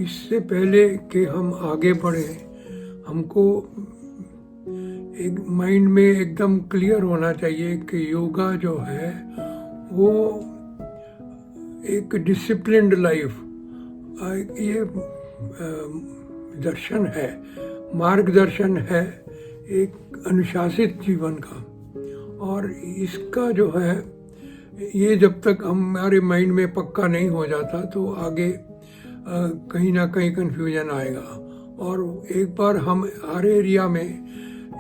इससे पहले कि हम आगे बढ़ें, हमको एक माइंड में एकदम क्लियर होना चाहिए कि योगा जो है वो एक डिसिप्लिन्ड लाइफ, ये दर्शन है, मार्गदर्शन है एक अनुशासित जीवन का। और इसका जो है ये जब तक हमारे माइंड में पक्का नहीं हो जाता तो आगे कहीं ना कहीं कन्फ्यूजन आएगा। और एक बार हम हर एरिया में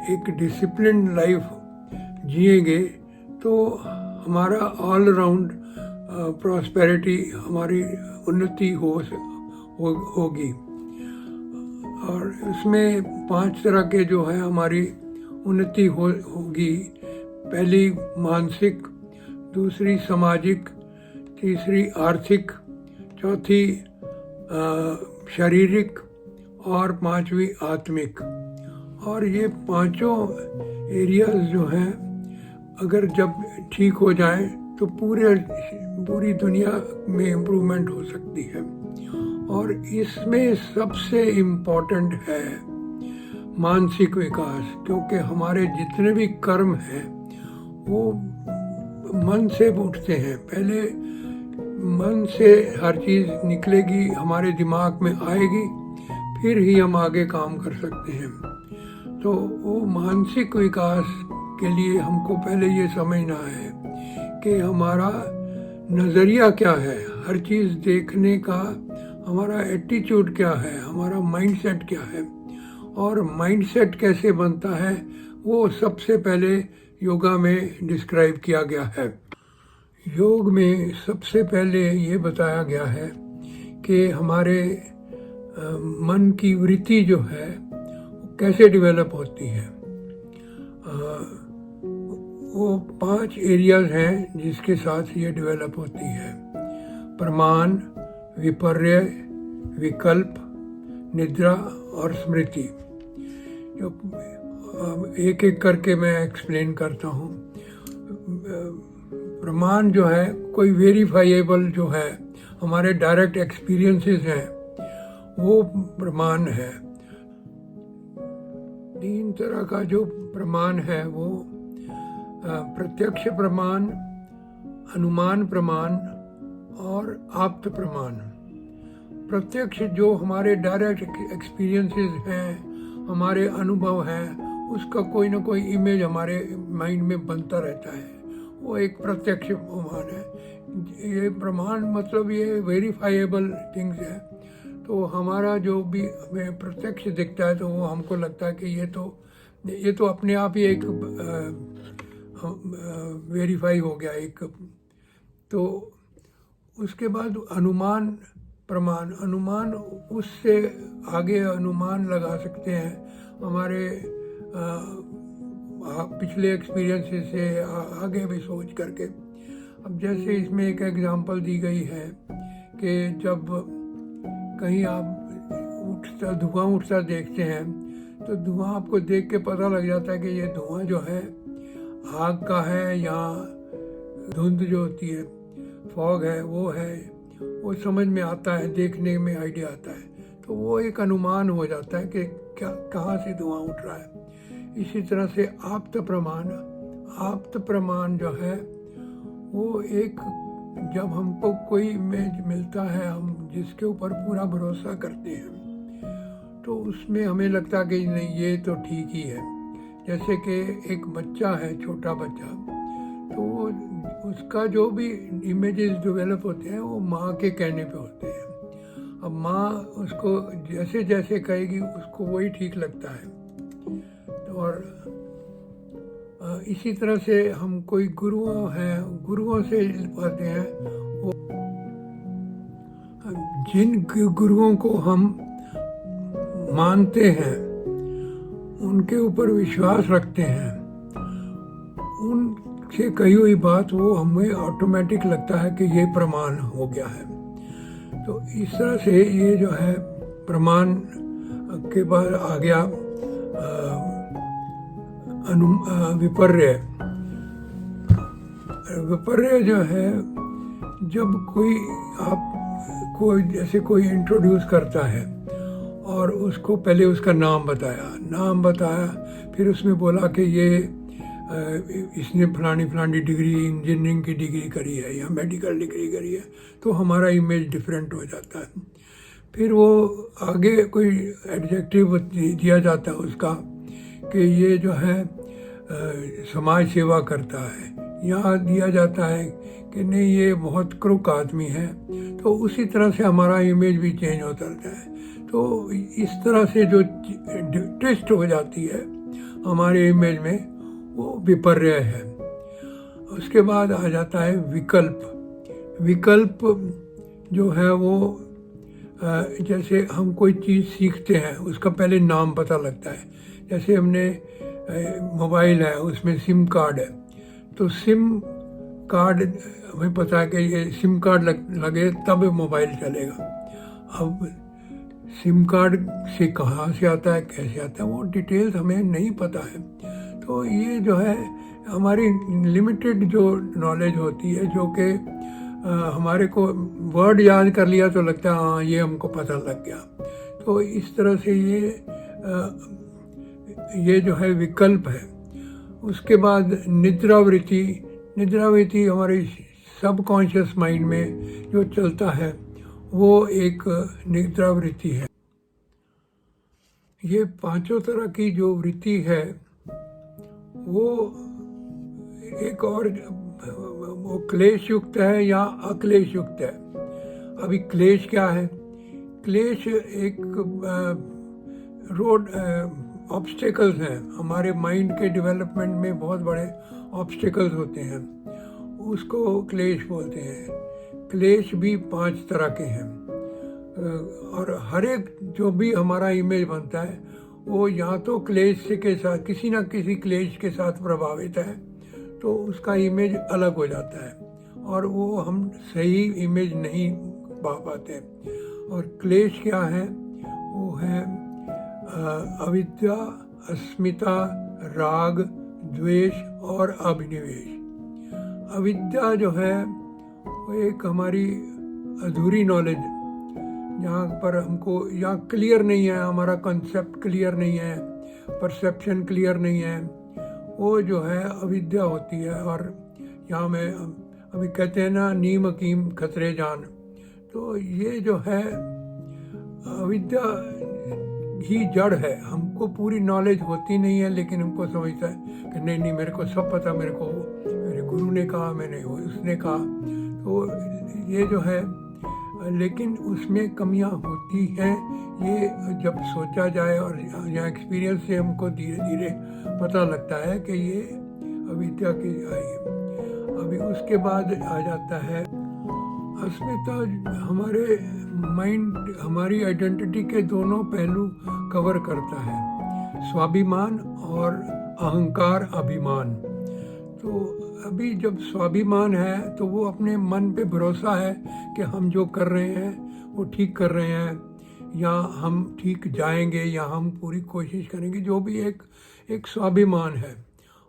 एक डिसिप्लिन लाइफ जिएंगे तो हमारा ऑल राउंड प्रॉस्पेरिटी, हमारी उन्नति होगी। और उसमें 5 तरह के जो है हमारी उन्नति होगी। पहली मानसिक, दूसरी सामाजिक, तीसरी आर्थिक, चौथी शारीरिक और 5वीं आत्मिक। और ये 5 एरियाज जो हैं अगर जब ठीक हो जाएं तो पूरी दुनिया में इम्प्रूवमेंट हो सकती है। और इसमें सबसे इम्पोर्टेंट है मानसिक विकास, क्योंकि हमारे जितने भी कर्म हैं वो मन से उठते हैं। पहले मन से हर चीज़ निकलेगी, हमारे दिमाग में आएगी, फिर ही हम आगे काम कर सकते हैं। तो वो मानसिक विकास के लिए हमको पहले ये समझना है कि हमारा नज़रिया क्या है, हर चीज़ देखने का हमारा एटीट्यूड क्या है, हमारा माइंडसेट क्या है। और माइंडसेट कैसे बनता है वो सबसे पहले योगा में डिस्क्राइब किया गया है। योग में सबसे पहले ये बताया गया है कि हमारे मन की वृत्ति जो है कैसे डेवलप होती है। वो 5 एरियाज हैं जिसके साथ ये डेवलप होती है: प्रमाण, विपर्य, विकल्प, निद्रा और स्मृति। एक एक करके मैं एक्सप्लेन करता हूँ। प्रमाण जो है कोई वेरीफाइएबल जो है, हमारे डायरेक्ट एक्सपीरियंसेस हैं, वो प्रमाण है। 3 तरह का जो प्रमाण है वो प्रत्यक्ष प्रमाण, अनुमान प्रमाण और आप्त प्रमाण। प्रत्यक्ष जो हमारे डायरेक्ट एक्सपीरियंसेस हैं, हमारे अनुभव हैं, उसका कोई ना कोई इमेज हमारे माइंड में बनता रहता है, वो एक प्रत्यक्ष प्रमाण है। ये प्रमाण मतलब ये वेरीफाइएबल थिंग्स है। तो हमारा जो भी हमें प्रत्यक्ष दिखता है तो वो हमको लगता है कि ये तो अपने आप ही एक वेरीफाई हो गया एक। तो उसके बाद अनुमान प्रमाण, अनुमान उससे आगे अनुमान लगा सकते हैं हमारे पिछले एक्सपीरियंस से आगे भी सोच करके। अब जैसे इसमें एक एग्जांपल दी गई है कि जब कहीं आप धुआं उठता देखते हैं तो धुआं आपको देख के पता लग जाता है कि ये धुआं जो है आग का है या धुंध जो होती है, फॉग है, वो है, वो समझ में आता है, देखने में आइडिया आता है। तो वो एक अनुमान हो जाता है कि क्या कहाँ से धुआं उठ रहा है। इसी तरह से आप्त प्रमाण जो है वो एक, जब हमको कोई इमेज मिलता है हम जिसके ऊपर पूरा भरोसा करते हैं तो उसमें हमें लगता है कि नहीं ये तो ठीक ही है। जैसे कि एक बच्चा है, छोटा बच्चा, तो उसका जो भी इमेजेस डेवलप होते हैं वो माँ के कहने पे होते हैं। अब माँ उसको जैसे जैसे कहेगी उसको वही ठीक लगता है। और इसी तरह से हम कोई गुरुओं से पढ़ते हैं, वो जिन गुरुओं को हम मानते हैं, उनके ऊपर विश्वास रखते हैं, उनसे कही हुई बात वो हमें ऑटोमेटिक लगता है कि ये प्रमाण हो गया है। तो इस तरह से ये जो है प्रमाण के बाद आ गया विपर्य। विपर्य जो है जब कोई जैसे कोई इंट्रोड्यूस करता है और उसको पहले उसका नाम बताया, फिर उसने बोला कि ये इसने फलानी डिग्री, इंजीनियरिंग की डिग्री करी है या मेडिकल डिग्री करी है, तो हमारा इमेज डिफरेंट हो जाता है। फिर वो आगे कोई एडजेक्टिव दिया जाता है उसका कि ये जो है समाज सेवा करता है, या दिया जाता है कि नहीं ये बहुत क्रूक आदमी है, तो उसी तरह से हमारा इमेज भी चेंज होता रहता है। तो इस तरह से जो ट्विस्ट हो जाती है हमारे इमेज में, वो विपर्य है। उसके बाद आ जाता है विकल्प। विकल्प जो है वो जैसे हम कोई चीज़ सीखते हैं, उसका पहले नाम पता लगता है। जैसे हमने मोबाइल है, उसमें सिम कार्ड है, तो सिम कार्ड हमें पता है कि ये सिम कार्ड लगे तब मोबाइल चलेगा। अब सिम कार्ड से कहाँ से आता है, कैसे आता है, वो डिटेल्स हमें नहीं पता है। तो ये जो है हमारी लिमिटेड जो नॉलेज होती है, जो कि हमारे को वर्ड याद कर लिया तो लगता है हाँ ये हमको पता लग गया। तो इस तरह से ये जो है विकल्प है। उसके बाद निद्रावृत्ति हमारे सबकॉन्शियस माइंड में जो चलता है वो एक निद्रावृत्ति है। ये पांचों तरह की जो वृत्ति है वो एक और वो क्लेश युक्त है या अक्लेश युक्त है। अभी क्लेश क्या है? क्लेश एक रोड ऑब्स्टेकल्स हैं, हमारे माइंड के डेवलपमेंट में बहुत बड़े ऑब्स्टेकल्स होते हैं, उसको क्लेश बोलते हैं। क्लेश भी 5 तरह के हैं, और हर एक जो भी हमारा इमेज बनता है वो या तो क्लेश के साथ, किसी ना किसी क्लेश के साथ प्रभावित है, तो उसका इमेज अलग हो जाता है और वो हम सही इमेज नहीं पा पाते। और क्लेश क्या है? वो है अविद्या, अस्मिता, राग, द्वेष और अभिनिवेश। अविद्या जो है वो एक हमारी अधूरी नॉलेज, जहाँ पर हमको यहाँ क्लियर नहीं है, हमारा कंसेप्ट क्लियर नहीं है, परसेप्शन क्लियर नहीं है, वो जो है अविद्या होती है। और यहाँ में अभी कहते हैं ना, नीम हकीम खतरे जान, तो ये जो है अविद्या ही जड़ है। हमको पूरी नॉलेज होती नहीं है, लेकिन हमको समझता है कि नहीं मेरे को सब पता, मेरे गुरु ने कहा, मैंने उसने कहा, तो ये जो है, लेकिन उसमें कमियां होती हैं। ये जब सोचा जाए और यहाँ एक्सपीरियंस से हमको धीरे धीरे पता लगता है कि ये अविद्या की आई है। अभी उसके बाद आ जाता है अस्मिता। हमारे माइंड हमारी आइडेंटिटी के दोनों पहलू कवर करता है, स्वाभिमान और अहंकार अभिमान। तो अभी जब स्वाभिमान है तो वो अपने मन पे भरोसा है कि हम जो कर रहे हैं वो ठीक कर रहे हैं, या हम ठीक जाएंगे, या हम पूरी कोशिश करेंगे, जो भी एक स्वाभिमान है।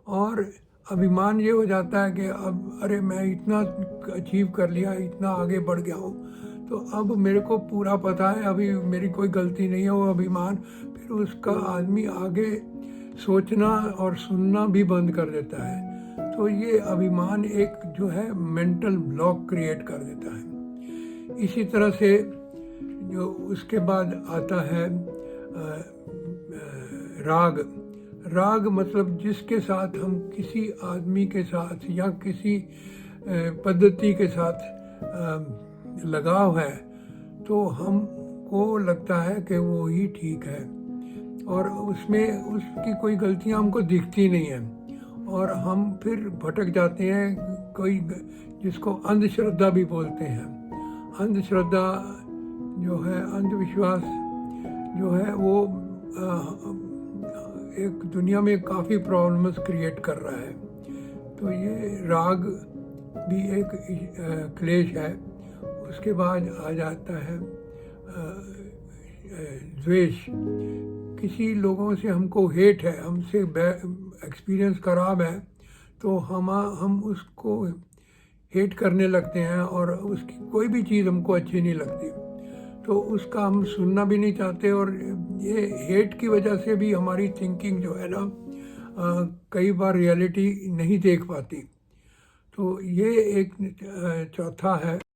और अभिमान ये हो जाता है कि अब अरे मैं इतना अचीव कर लिया, इतना आगे बढ़ गया हूँ, तो अब मेरे को पूरा पता है, अभी मेरी कोई गलती नहीं है, वो अभिमान। फिर उसका आदमी आगे सोचना और सुनना भी बंद कर देता है। तो ये अभिमान एक जो है मेंटल ब्लॉक क्रिएट कर देता है। इसी तरह से जो उसके बाद आता है राग मतलब जिसके साथ हम किसी आदमी के साथ या किसी पद्धति के साथ लगाव है, तो हमको लगता है कि वो ही ठीक है, और उसमें उसकी कोई गलतियां हमको दिखती नहीं है, और हम फिर भटक जाते हैं। कोई जिसको अंधश्रद्धा भी बोलते हैं। अंधश्रद्धा जो है, अंधविश्वास जो है, वो एक दुनिया में काफ़ी प्रॉब्लम्स क्रिएट कर रहा है। तो ये राग भी एक क्लेश है। उसके बाद आ जाता है द्वेष। किसी लोगों से हमको हेट है, हमसे एक्सपीरियंस खराब है, तो हम उसको हेट करने लगते हैं, और उसकी कोई भी चीज़ हमको अच्छी नहीं लगती। तो उसका हम सुनना भी नहीं चाहते। और ये हेट की वजह से भी हमारी थिंकिंग जो है ना कई बार रियलिटी नहीं देख पाती। तो ये एक चौथा है।